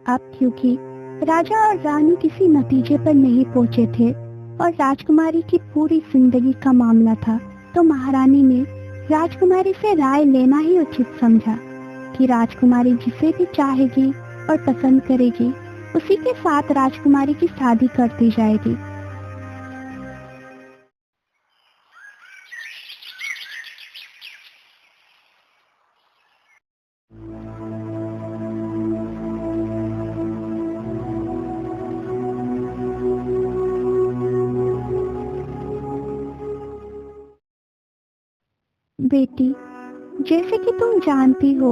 अब क्योंकि राजा और रानी किसी नतीजे पर नहीं पहुंचे थे और राजकुमारी की पूरी जिंदगी का मामला था, तो महारानी ने राजकुमारी से राय लेना ही उचित समझा कि राजकुमारी जिसे भी चाहेगी और पसंद करेगी उसी के साथ राजकुमारी की शादी कर दी जाएगी। बेटी, जैसे कि तुम जानती हो,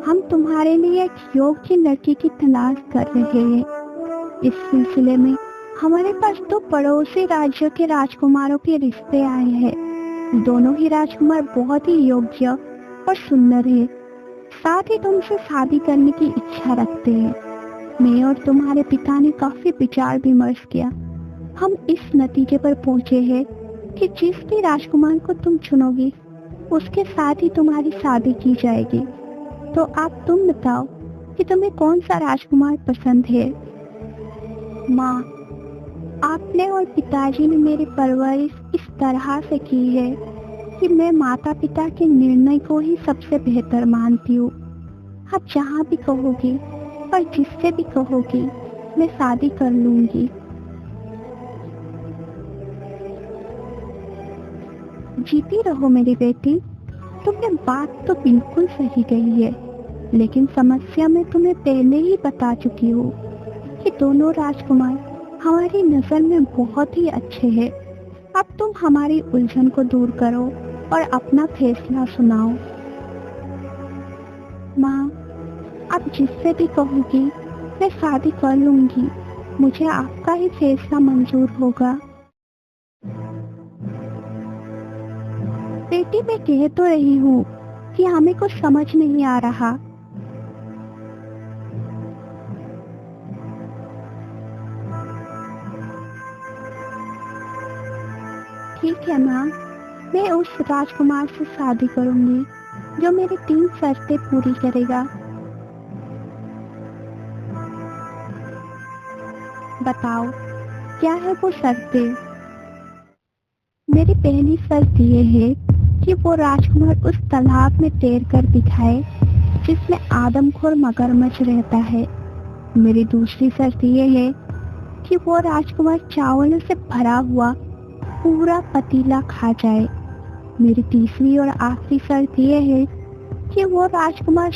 हम तुम्हारे लिए एक योग्य लड़की की तलाश कर रहे हैं। इस सिलसिले में हमारे पास दो पड़ोसी राज्यों के राजकुमारों के रिश्ते आए हैं। दोनों ही राजकुमार बहुत ही योग्य और सुंदर हैं, साथ ही तुमसे शादी करने की इच्छा रखते हैं। मैं और तुम्हारे पिता ने काफी विचार विमर्श किया। हम इस नतीजे पर पहुंचे हैं कि जिस भी राजकुमार को तुम चुनोगी उसके साथ ही तुम्हारी शादी की जाएगी। तो अब तुम बताओ कि तुम्हें कौन सा राजकुमार पसंद है। माँ, आपने और पिताजी ने मेरी परवरिश इस तरह से की है कि मैं माता पिता के निर्णय को ही सबसे बेहतर मानती हूँ। आप जहाँ भी कहोगी और जिससे भी कहोगी मैं शादी कर लूंगी। जीती रहो मेरी बेटी, तुमने बात तो बिल्कुल सही कही है, लेकिन समस्या मैं तुम्हें पहले ही बता चुकी हूँ कि दोनों राजकुमार हमारी नजर में बहुत ही अच्छे हैं। अब तुम हमारी उलझन को दूर करो और अपना फैसला सुनाओ। माँ, आप जिससे भी कहोगी मैं शादी कर लूंगी। मुझे आपका ही फैसला मंजूर होगा। बेटी, मैं कह तो रही हूँ कि हमें कुछ समझ नहीं आ रहा। ठीक है माँ, मैं उस राजकुमार से शादी करूंगी जो मेरी 3 शर्तें पूरी करेगा। बताओ, क्या है वो शर्तें? मेरी पहली शर्त ये है कि वो राजकुमार उस तालाब में तैरकर दिखाए जिसमें आदमखोर मगरमच्छ रहता है। मेरी दूसरी शर्त ये है कि वो राजकुमार चावलों से भरा हुआ पूरा पतीला खा जाए। मेरी तीसरी और आखिरी शर्त ये है कि वो राजकुमार